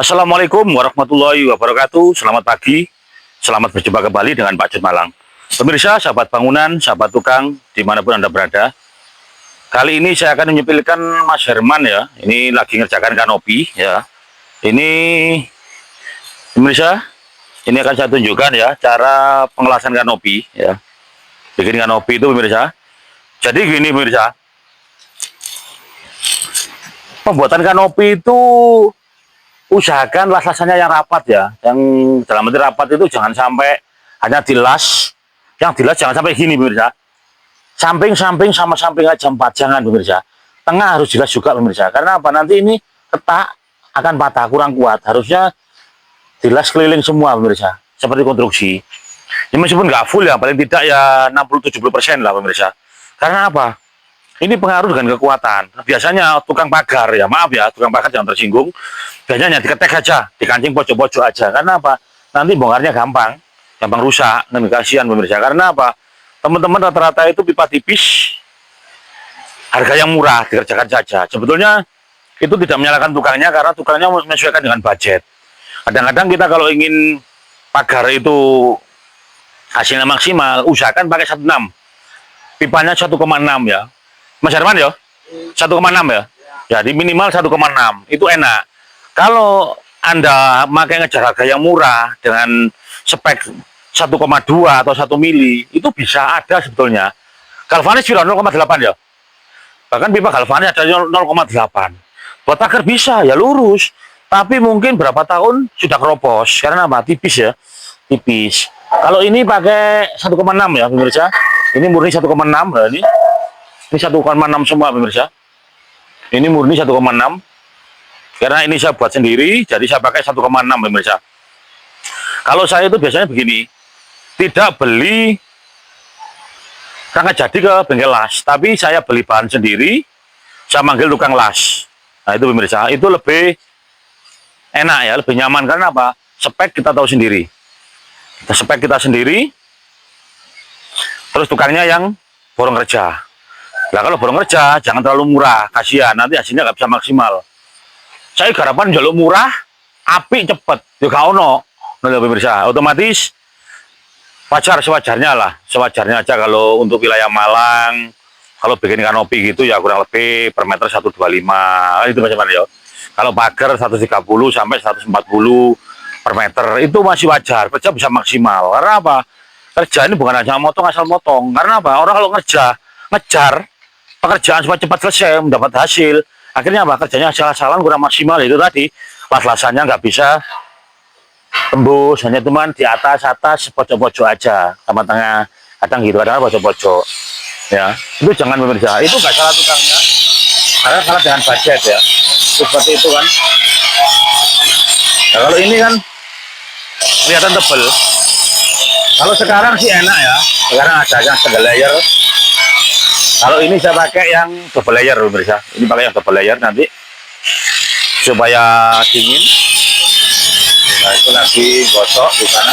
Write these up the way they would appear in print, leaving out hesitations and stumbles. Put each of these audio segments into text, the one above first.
Assalamualaikum warahmatullahi wabarakatuh. Selamat pagi, selamat berjumpa kembali dengan Pak Jun Malang. Pemirsa, sahabat bangunan, sahabat tukang, dimanapun Anda berada. Kali ini saya akan menyempilkan Mas Herman ya. Ini lagi ngerjakan kanopi ya. Ini pemirsa, ini akan saya tunjukkan ya cara pengelasan kanopi ya. Bikin kanopi itu pemirsa. Jadi gini pemirsa, pembuatan kanopi itu usahakan lasasannya yang rapat ya. Yang dalam arti rapat itu jangan sampai hanya dilas. Yang dilas jangan sampai gini pemirsa. Samping-samping sama samping aja 4, jangan pemirsa. Tengah harus jelas juga pemirsa. Karena apa? Nanti ini ketak akan patah, kurang kuat. Harusnya dilas keliling semua pemirsa. Seperti konstruksi. Ya, meskipun nggak full ya, paling tidak ya 60-70% lah pemirsa. Karena apa? Ini pengaruh dengan kekuatan. Biasanya tukang pagar ya, maaf ya, tukang pagar jangan tersinggung. Biasanya diketek aja, dikancing pojok-pojok aja. Karena apa? Nanti bongkarnya gampang rusak. Dan kasihan pemirsa. Karena apa? Teman-teman rata-rata itu pipa tipis, harga yang murah, dikerjakan saja. Sebetulnya itu tidak menyalahkan tukangnya karena tukangnya menyesuaikan dengan budget. Kadang-kadang kita kalau ingin pagar itu hasilnya maksimal, usahakan pakai 1,6. Pipanya 1,6 ya. Mas Herman ya? 1,6 ya? Jadi minimal 1,6. Itu enak. Kalau Anda pakai ngejar harga yang murah dengan spek 1,2 atau 1 mili, itu bisa ada sebetulnya. Galvanis sudah 0,8 ya? Bahkan pipa galvanis ada 0,8. Buat pagar bisa, ya lurus. Tapi mungkin berapa tahun sudah keropos. Karena apa? Tipis ya. Tipis. Kalau ini pakai 1,6 ya pemirsa. Ini murni 1,6. Nah, ini 1,6 semua pemirsa. Ini murni 1,6. Karena ini saya buat sendiri, jadi saya pakai 1,6 pemirsa. Kalau saya itu biasanya begini, tidak beli rangka jadi ke bengkel las, tapi saya beli bahan sendiri, saya manggil tukang las. Nah itu pemirsa, itu lebih enak ya, lebih nyaman. Karena apa? Spek kita tahu sendiri. Spek kita sendiri, terus tukangnya yang borong kerja. Nah kalau borong kerja, jangan terlalu murah, kasihan, nanti hasilnya nggak bisa maksimal. Saya garapan jaluk murah, api cepet, juga ono. Nah pemirsa, otomatis wajar sewajarnya lah, sewajarnya aja. Kalau untuk wilayah Malang, kalau bikin kanopi gitu ya kurang lebih per meter 125, itu macam-macam ya. Kalau pagar 130 sampai 140 per meter itu masih wajar, kerja bisa maksimal. Karena apa? Kerja ini bukan hanya motong asal motong. Karena apa? Orang kalau ngejar pekerjaan supaya cepat selesai, mendapat hasil. Akhirnya apa? Kerjanya asal-asalan kurang maksimal, itu tadi. Las-lasannya nggak bisa tembus, hanya cuman di atas pojok-pojok aja, sama tengah, kadang gitu, kadang pojok-pojok ya. Itu jangan pemirsa, itu nggak salah tukangnya karena salah dengan budget ya. Itu seperti itu kan. Nah, kalau ini kan kelihatan tebel. Kalau sekarang sih enak ya, sekarang ada yang single layer. Kalau ini saya pakai yang double layer pemirsa, ini pakai yang double layer nanti supaya dingin. Nah itu lagi gosok di sana,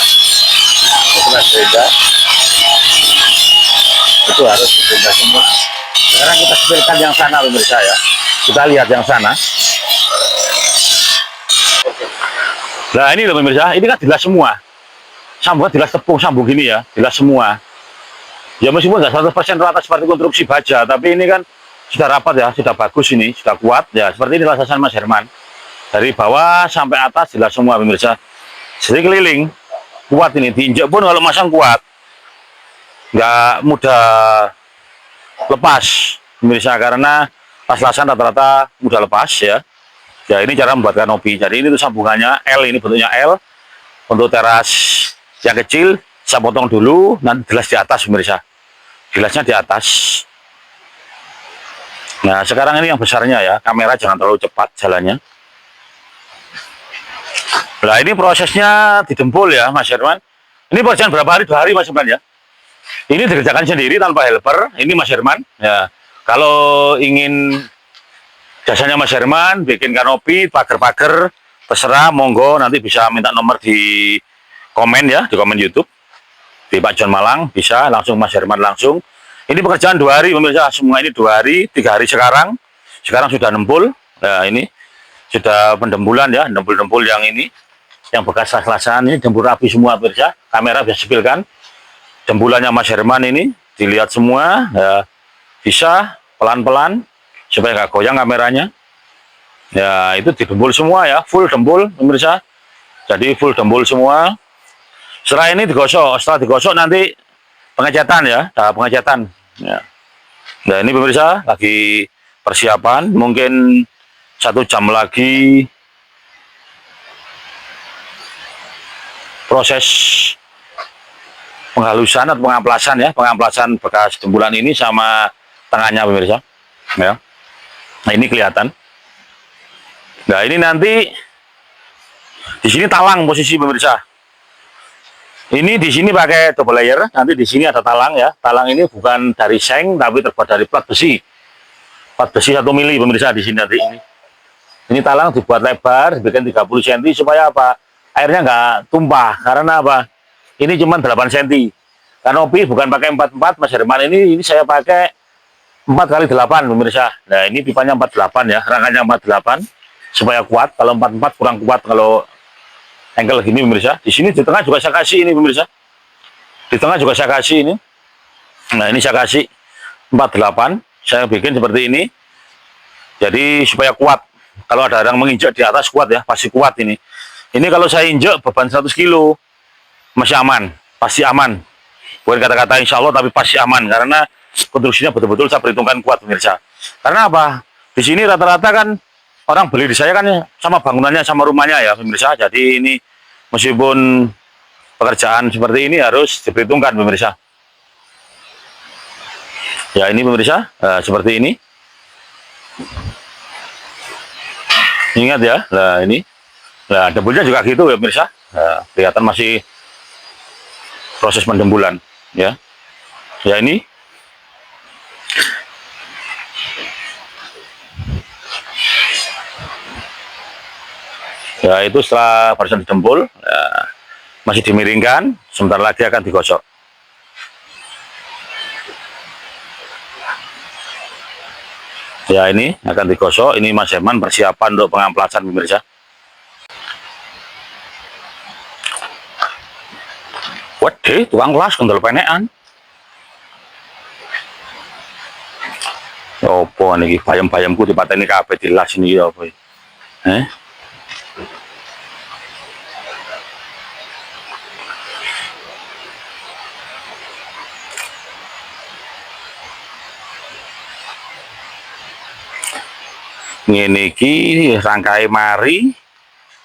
itu lagi beda, itu harus beda semua. Sekarang kita sepilkan yang sana pemirsa ya, kita lihat yang sana. Nah ini loh pemirsa, ini kan dilas semua, sambungan dilas tepung, sambung gini ya, dilas semua. Ya meskipun nggak 100% rata seperti konstruksi baja, tapi ini kan sudah rapat ya, sudah bagus ini, sudah kuat ya. Seperti ini lasasan Mas Herman. Dari bawah sampai atas jelas semua pemirsa. Jadi keliling kuat ini, diinjak pun kalau masang kuat, nggak mudah lepas pemirsa. Karena las-lasan rata-rata mudah lepas ya. Ya ini cara membuat kanopi. Jadi ini tuh sambungannya L, ini bentuknya L. Untuk teras yang kecil saya potong dulu, nanti gelas di atas pemirsa. Gelasnya di atas. Nah sekarang ini yang besarnya ya, kamera jangan terlalu cepat jalannya. Nah ini prosesnya didempul ya Mas Herman. Ini pekerjaan berapa hari? 2 hari Mas Herman ya. Ini dikerjakan sendiri tanpa helper. Ini Mas Herman ya. Kalau ingin jasanya Mas Herman bikin kanopi, pagar-pagar, terserah, monggo, nanti bisa minta nomor di komen ya, di komen YouTube di Pak Jun Malang, bisa langsung Mas Herman langsung. Ini pekerjaan 2 hari pemirsa, semua ini 2 hari, 3 hari sekarang sudah nempul. Nah ini sudah pendembulan ya, dempul-dempul yang ini, yang bekas las-lasan ini dempul rapi semua pemirsa. Kamera bisa sepilkan dembulannya Mas Herman ini, dilihat semua ya, bisa pelan-pelan supaya nggak goyang kameranya. Ya itu didembul semua ya, full dembul pemirsa. Jadi full dembul semua. Setelah ini digosok, setelah digosok nanti pengecatan ya, tahap pengecatan. Ya. Nah ini pemirsa lagi persiapan, mungkin 1 jam lagi proses penghalusan atau pengamplasan bekas dembulan ini sama tengahnya pemirsa. Ya. Nah ini kelihatan. Nah ini nanti di sini talang posisi pemirsa. Ini di sini pakai double layer, nanti di sini ada talang ya. Talang ini bukan dari seng tapi terbuat dari plat besi. Plat besi 1 mili pemirsa di sini nanti ini. Ini talang dibuat lebar, dibikin 30 cm supaya apa? Airnya nggak tumpah. Karena apa? Ini cuma 8 cm. Kanopi bukan pakai 44 Mas Herman, ini saya pakai 4 kali 8 pemirsa. Nah, ini pipanya 48 ya, rangkanya 48 supaya kuat. Kalau 44 kurang kuat kalau angle gini pemirsa. Di sini di tengah juga saya kasih ini pemirsa. Di tengah juga saya kasih ini. Nah, ini saya kasih 48. Saya bikin seperti ini. Jadi supaya kuat. Kalau ada orang menginjak di atas kuat ya, pasti kuat ini. Ini kalau saya injak beban 100 kilo masih aman, pasti aman. Bukan kata-kata insya Allah tapi pasti aman karena konstruksinya betul-betul saya perhitungkan kuat pemirsa. Karena apa? Di sini rata-rata kan orang beli di saya kan sama bangunannya sama rumahnya ya pemirsa. Jadi ini meskipun pekerjaan seperti ini harus diperhitungkan pemirsa. Ya ini pemirsa seperti ini. Ingat ya, nah ini, nah dembulnya juga gitu ya pemirsa. Nah, kelihatan masih proses pendembulan ya. Ya ini. Ya itu setelah barusan didembul, ya, masih dimiringkan, sebentar lagi akan digosok. Ya ini akan digosok, ini Mas Herman persiapan untuk pengamplasan pemirsa. Waduh, tukang kelas kendal penekan. Apa nih bayam-bayamku dipateni kabeh dilas ini ya apa? Ngene iki rangkai mari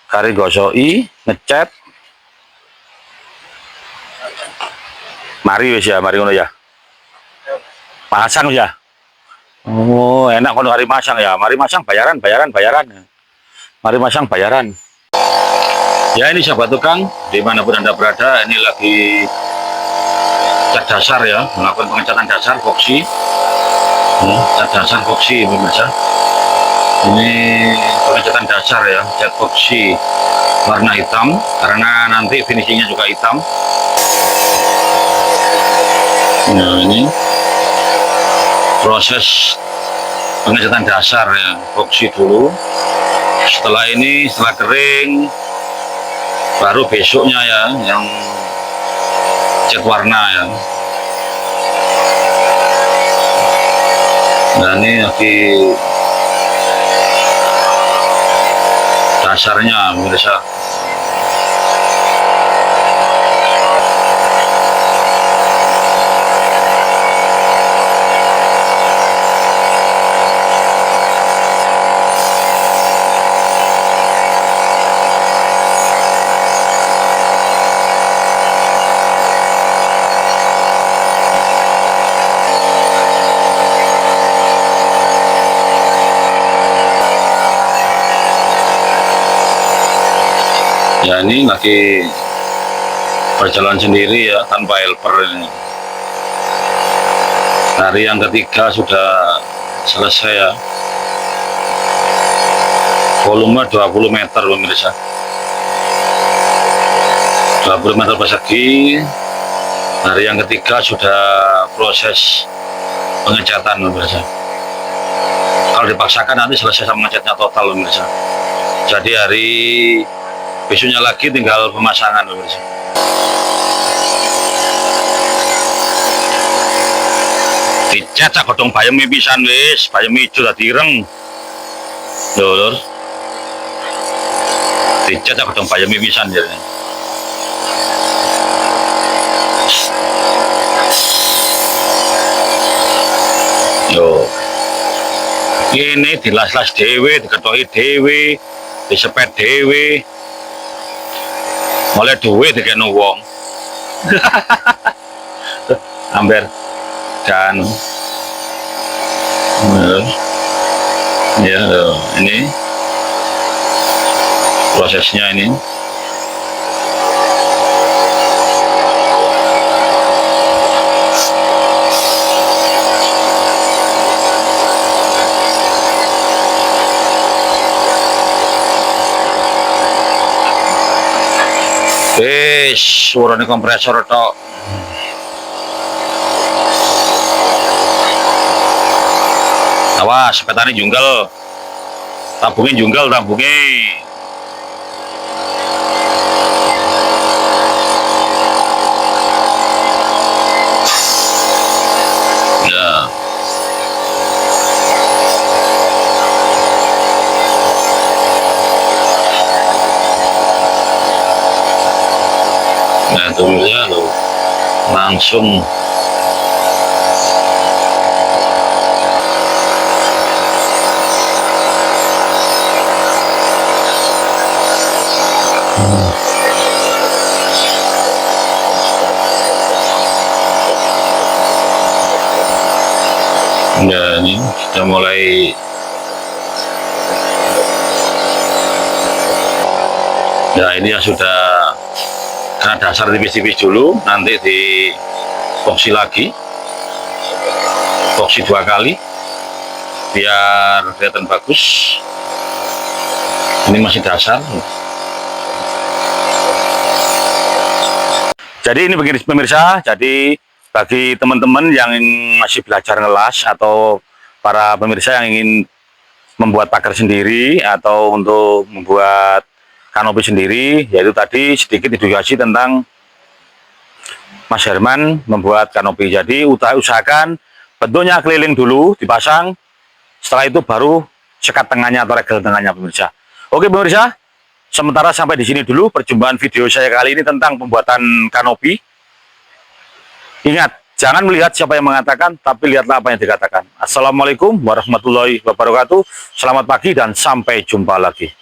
kari gosoki ngecat mari wis ya, mari ngono ya, pasang ya. Oh enak kalau hari masang ya, mari masang bayaran mari masang bayaran ya. Ini sahabat tukang dimanapun Anda berada, ini lagi cat dasar ya, melakukan pengecatan dasar boksi, cat dasar boksi pemirsa. Ini pengecatan dasar ya, cat boksi warna hitam karena nanti finishingnya juga hitam. Nah ini proses pengecatan dasar ya, boksi dulu. Setelah ini, setelah kering, baru besoknya ya yang cat warna ya. Nah ini lagi dasarnya pemirsa. Ya ini lagi berjalan sendiri ya, tanpa helper ini. Hari yang ketiga sudah selesai ya. Volume 20 meter pemirsa. 20 meter persegi. Hari yang ketiga sudah proses pengecatan pemirsa. Kalau dipaksakan nanti selesai sama ngecatnya total pemirsa. Jadi hari besoknya lagi tinggal pemasangan pemirsa. Dicetak godhong bayemi pisan wis, bayemi ijo dadi ireng. Lho, Lur. Dicetak godhong bayemi pisan jane. Yo. Ini dilas-las dhewe, diketoki dhewe, disepet dhewe. Mulai duwe dikene wong. Amber dan ya ini prosesnya ini. Suaranya kompresor tok. Awas, petani jungkel. Tabungin jungkel, tabungin. Ya. Nah, tunggu ya lo. Langsung ya, ini sudah mulai ya, ini ya sudah karena dasar tipis-tipis dulu, nanti di epoksi lagi, epoksi 2 kali biar kelihatan bagus. Ini masih dasar. Jadi ini begini pemirsa, jadi bagi teman-teman yang masih belajar ngelas atau para pemirsa yang ingin membuat pagar sendiri atau untuk membuat kanopi sendiri, yaitu tadi sedikit edukasi tentang Mas Herman membuat kanopi. Jadi usahakan bentuknya keliling dulu, dipasang, setelah itu baru sekat tengahnya atau regel tengahnya pemirsa. Oke pemirsa, sementara sampai di sini dulu perjumpaan video saya kali ini tentang pembuatan kanopi. Ingat, jangan melihat siapa yang mengatakan, tapi lihatlah apa yang dikatakan. Assalamualaikum warahmatullahi wabarakatuh. Selamat pagi dan sampai jumpa lagi.